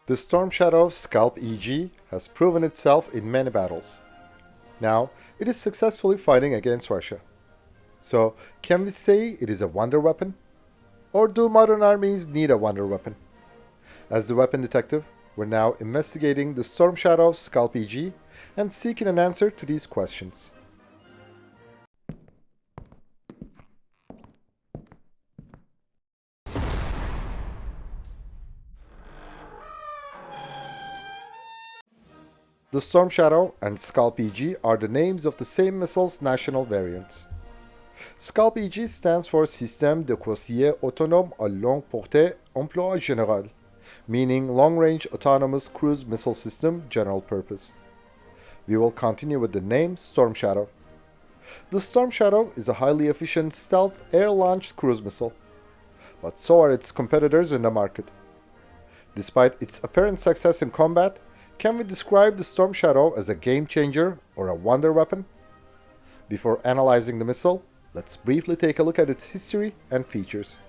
The Storm Shadow SCALP-EG has proven itself in many battles. Now, it is successfully fighting against Russia. So, can we say it is a wonder weapon? Or do modern armies need a wonder weapon? As the weapon detective, we're now investigating the Storm Shadow SCALP-EG and seeking an answer to these questions. The Storm Shadow and SCALP-EG are the names of the same missile's national variants. SCALP-EG stands for Système de Croisière Autonome à Longue Portée Emploi Général, meaning Long Range Autonomous Cruise Missile System General Purpose. We will continue with the name Storm Shadow. The Storm Shadow is a highly efficient stealth air-launched cruise missile, but so are its competitors in the market. Despite its apparent success in combat, can we describe the Storm Shadow as a game changer or a wonder weapon? Before analyzing the missile, let's briefly take a look at its history and features.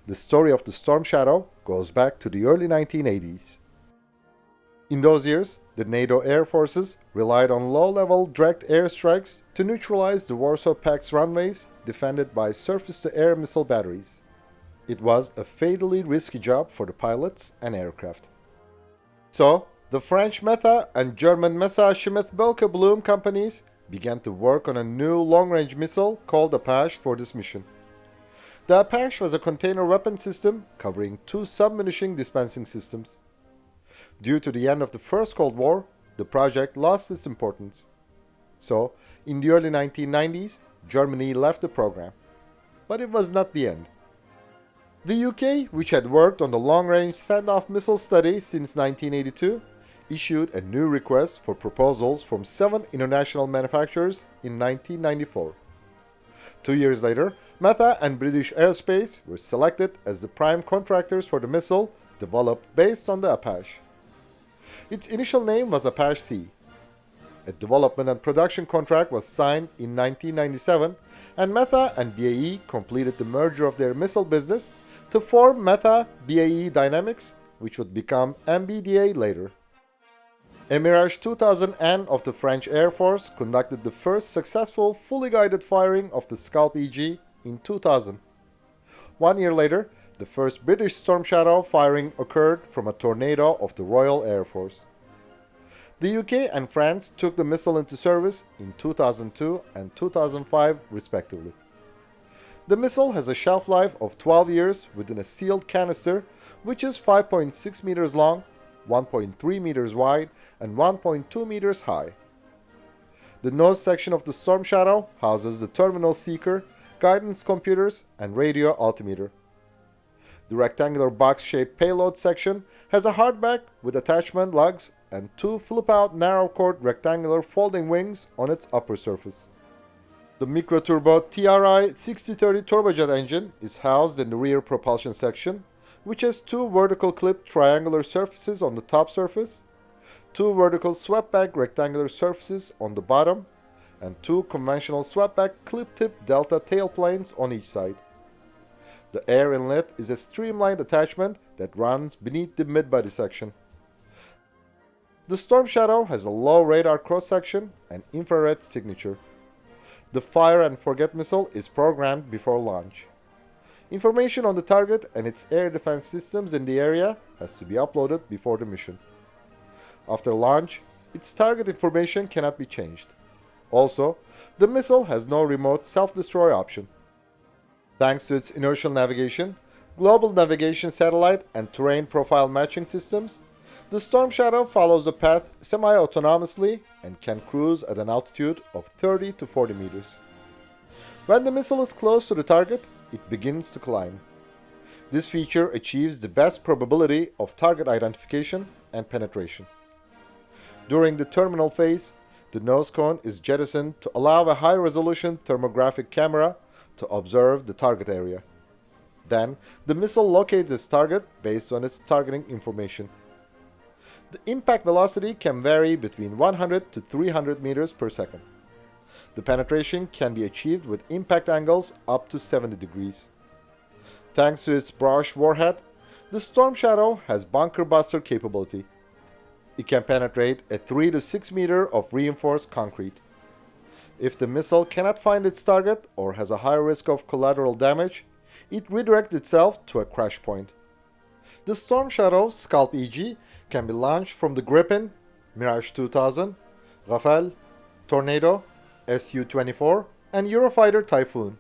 The story of the Storm Shadow goes back to the early 1980s. In those years, the NATO air forces relied on low-level direct airstrikes to neutralize the Warsaw Pact's runways defended by surface-to-air missile batteries. It was a fatally risky job for the pilots and aircraft. So, the French Meta and German Mesa Schmidt Belke Bloom companies began to work on a new long-range missile called Apache for this mission. The Apache was a container weapon system covering two submunition dispensing systems. Due to the end of the First Cold War, the project lost its importance. So, in the early 1990s, Germany left the program. But it was not the end. The UK, which had worked on the long-range standoff missile study since 1982, issued a new request for proposals from 7 international manufacturers in 1994. 2 years later, Meta and British Aerospace were selected as the prime contractors for the missile developed based on the Apache. Its initial name was Apache-C. A development and production contract was signed in 1997, and Meta and BAE completed the merger of their missile business to form Meta BAE Dynamics, which would become MBDA later. A Mirage 2000N of the French Air Force conducted the first successful fully guided firing of the SCALP-EG in 2000. 1 year later, the first British Storm Shadow firing occurred from a Tornado of the Royal Air Force. The UK and France took the missile into service in 2002 and 2005 respectively. The missile has a shelf life of 12 years within a sealed canister which is 5.6 meters long, 1.3 meters wide, and 1.2 meters high. The nose section of the Storm Shadow houses the terminal seeker, guidance computers, and radio altimeter. The rectangular box-shaped payload section has a hardback with attachment lugs and 2 flip-out narrow-chord rectangular folding wings on its upper surface. The microturbo TRI 6030 turbojet engine is housed in the rear propulsion section, which has 2 vertical clipped triangular surfaces on the top surface, 2 vertical swept-back rectangular surfaces on the bottom, and 2 conventional swept-back clip-tip delta tailplanes on each side. The air inlet is a streamlined attachment that runs beneath the mid-body section. The Storm Shadow has a low radar cross-section and infrared signature. The Fire and Forget missile is programmed before launch. Information on the target and its air defense systems in the area has to be uploaded before the mission. After launch, its target information cannot be changed. Also, the missile has no remote self-destroy option. Thanks to its inertial navigation, global navigation satellite, and terrain profile matching systems, the Storm Shadow follows the path semi-autonomously and can cruise at an altitude of 30 to 40 meters. When the missile is close to the target, it begins to climb. This feature achieves the best probability of target identification and penetration. During the terminal phase, the nose cone is jettisoned to allow a high-resolution thermographic camera to observe the target area. Then, the missile locates its target based on its targeting information. The impact velocity can vary between 100 to 300 meters per second. The penetration can be achieved with impact angles up to 70 degrees. Thanks to its brush warhead, The Storm Shadow has bunker buster capability. It can penetrate a 3 to 6 meter of reinforced concrete. If the missile cannot find its target or has a high risk of collateral damage, it redirects itself to a crash point. The Storm Shadow SCALP-EG can be launched from the Gripen, Mirage 2000, Rafale, Tornado, Su-24, and Eurofighter Typhoon.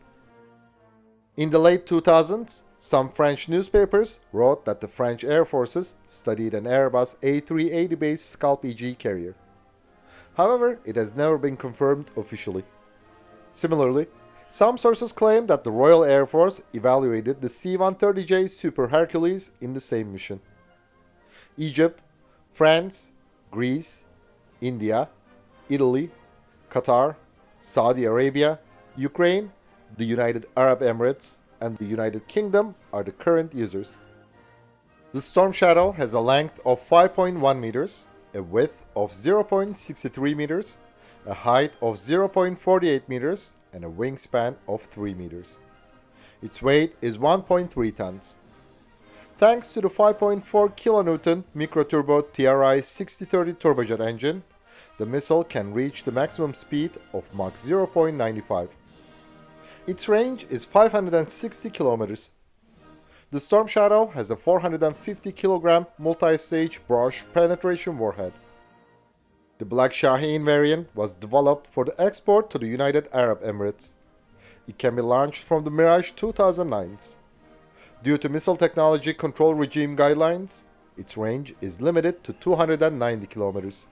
In the late 2000s, some French newspapers wrote that the French Air Forces studied an Airbus A380-based SCALP-EG carrier. However, it has never been confirmed officially. Similarly, some sources claim that the Royal Air Force evaluated the C-130J Super Hercules in the same mission. Egypt, France, Greece, India, Italy, Qatar, Saudi Arabia, Ukraine, the United Arab Emirates, and the United Kingdom are the current users. The Storm Shadow has a length of 5.1 meters, a width of 0.63 meters, a height of 0.48 meters, and a wingspan of 3 meters. Its weight is 1.3 tons. Thanks to the 5.4 kN microturbo TRI 6030 turbojet engine, the missile can reach the maximum speed of Mach 0.95. Its range is 560 kilometers. The Storm Shadow has a 450 kg multi-stage brush penetration warhead. The Black Shaheen variant was developed for the export to the United Arab Emirates. It can be launched from the Mirage 2009s. Due to missile technology control regime guidelines, its range is limited to 290 kilometers.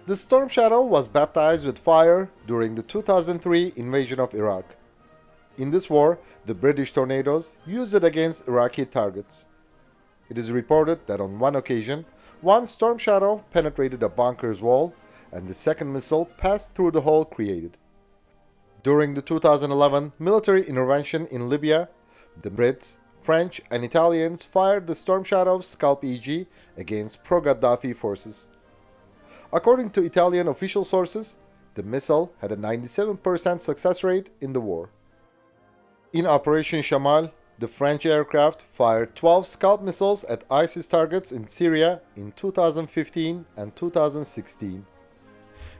The Storm Shadow was baptized with fire during the 2003 invasion of Iraq. In this war, the British Tornadoes used it against Iraqi targets. It is reported that on one occasion, one Storm Shadow penetrated a bunker's wall, and the second missile passed through the hole created. During the 2011 military intervention in Libya, the Brits, French, and Italians fired the Storm Shadow SCALP-EG against pro-Gaddafi forces. According to Italian official sources, the missile had a 97% success rate in the war. In Operation Shamal, the French aircraft fired 12 Scalp missiles at ISIS targets in Syria in 2015 and 2016.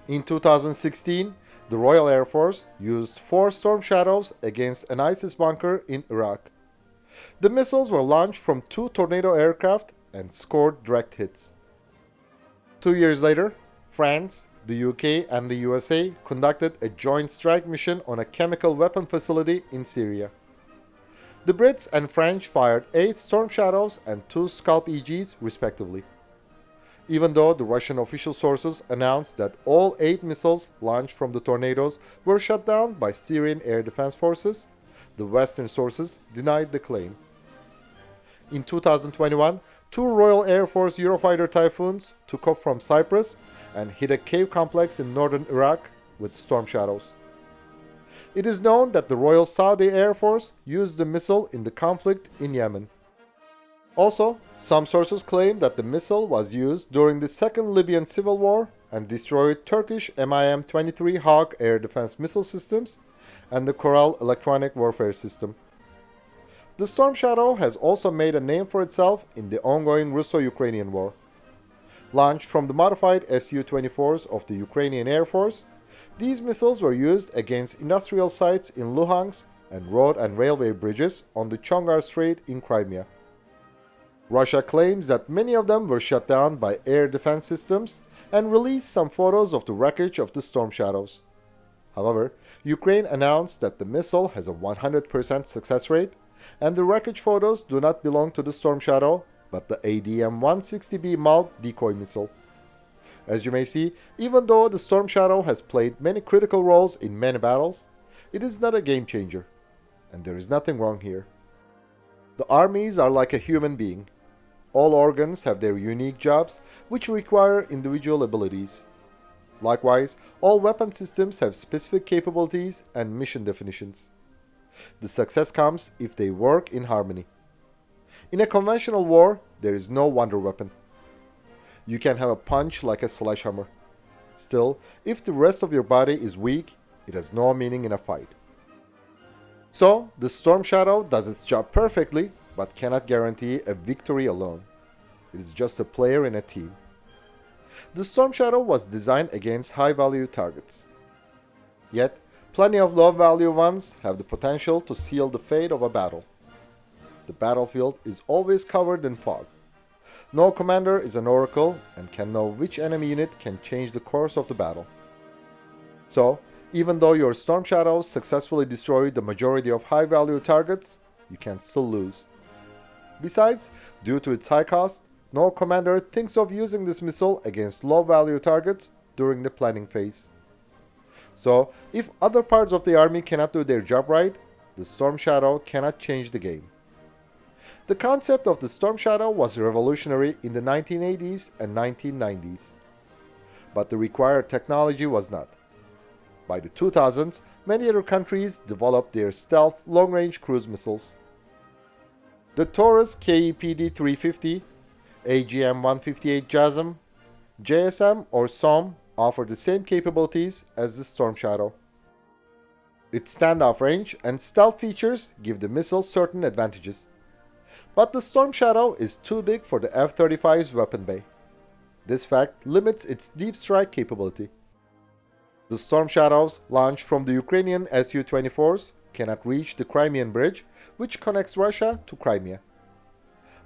In 2016, the Royal Air Force used 4 Storm Shadows against an ISIS bunker in Iraq. The missiles were launched from 2 Tornado aircraft and scored direct hits. 2 years later, France, the UK, and the USA conducted a joint strike mission on a chemical weapon facility in Syria. The Brits and French fired 8 Storm Shadows and 2 SCALP-EGs respectively. Even though the Russian official sources announced that all 8 missiles launched from the Tornadoes were shot down by Syrian air defense forces, the Western sources denied the claim. In 2021, 2 Royal Air Force Eurofighter Typhoons took off from Cyprus and hit a cave complex in northern Iraq with Storm Shadows. It is known that the Royal Saudi Air Force used the missile in the conflict in Yemen. Also, some sources claim that the missile was used during the Second Libyan Civil War and destroyed Turkish MIM-23 Hawk air defense missile systems and the Coral electronic warfare system. The Storm Shadow has also made a name for itself in the ongoing Russo-Ukrainian war. Launched from the modified Su-24s of the Ukrainian Air Force, these missiles were used against industrial sites in Luhansk and road and railway bridges on the Chongar Strait in Crimea. Russia claims that many of them were shut down by air defense systems and released some photos of the wreckage of the Storm Shadows. However, Ukraine announced that the missile has a 100% success rate, and the wreckage photos do not belong to the Storm Shadow, but the ADM-160B MALT decoy missile. As you may see, even though the Storm Shadow has played many critical roles in many battles, it is not a game changer, and there is nothing wrong here. The armies are like a human being. All organs have their unique jobs, which require individual abilities. Likewise, all weapon systems have specific capabilities and mission definitions. The success comes if they work in harmony. In a conventional war, there is no wonder weapon. You can have a punch like a sledgehammer. Still, if the rest of your body is weak, it has no meaning in a fight. So, the Storm Shadow does its job perfectly but cannot guarantee a victory alone. It is just a player in a team. The Storm Shadow was designed against high-value targets. Yet, plenty of low-value ones have the potential to seal the fate of a battle. The battlefield is always covered in fog. No commander is an oracle and can know which enemy unit can change the course of the battle. So, even though your Storm Shadows successfully destroy the majority of high-value targets, you can still lose. Besides, due to its high cost, no commander thinks of using this missile against low-value targets during the planning phase. So, if other parts of the army cannot do their job right, the Storm Shadow cannot change the game. The concept of the Storm Shadow was revolutionary in the 1980s and 1990s, but the required technology was not. By the 2000s, many other countries developed their stealth long-range cruise missiles. The Taurus KEPD-350, AGM-158 JASSM, JSM or SOM offer the same capabilities as the Storm Shadow. Its standoff range and stealth features give the missile certain advantages. But the Storm Shadow is too big for the F-35's weapon bay. This fact limits its deep strike capability. The Storm Shadows launched from the Ukrainian Su-24s cannot reach the Crimean Bridge, which connects Russia to Crimea.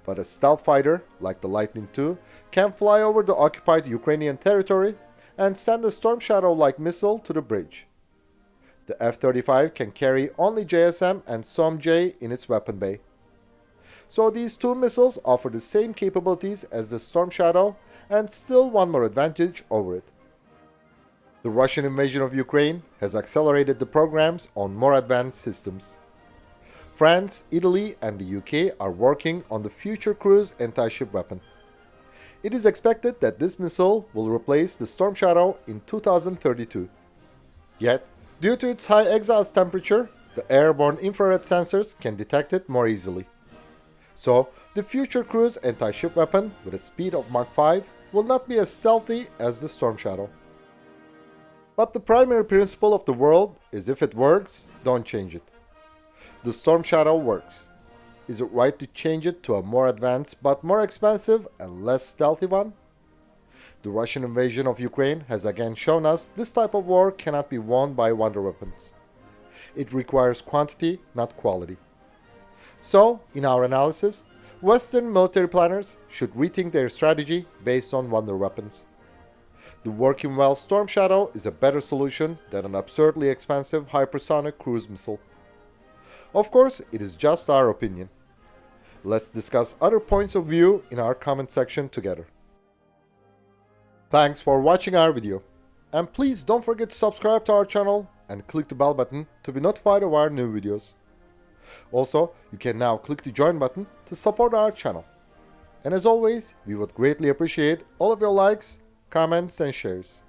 But a stealth fighter, like the Lightning II, can fly over the occupied Ukrainian territory and send a Storm Shadow-like missile to the bridge. The F-35 can carry only JSM and SOM-J in its weapon bay. So these two missiles offer the same capabilities as the Storm Shadow and still one more advantage over it. The Russian invasion of Ukraine has accelerated the programs on more advanced systems. France, Italy and the UK are working on the Future Cruise anti-ship weapon. It is expected that this missile will replace the Storm Shadow in 2032. Yet, due to its high exhaust temperature, the airborne infrared sensors can detect it more easily. So, the Future Cruise anti-ship weapon with a speed of Mach 5 will not be as stealthy as the Storm Shadow. But the primary principle of the world is if it works, don't change it. The Storm Shadow works. Is it right to change it to a more advanced but more expensive and less stealthy one? The Russian invasion of Ukraine has again shown us this type of war cannot be won by wonder weapons. It requires quantity, not quality. So, in our analysis, Western military planners should rethink their strategy based on wonder weapons. The working well Storm Shadow is a better solution than an absurdly expensive hypersonic cruise missile. Of course, it is just our opinion. Let's discuss other points of view in our comment section together. Thanks for watching our video. And please don't forget to subscribe to our channel and click the bell button to be notified of our new videos. Also, you can now click the join button to support our channel. And as always, we would greatly appreciate all of your likes, comments and shares.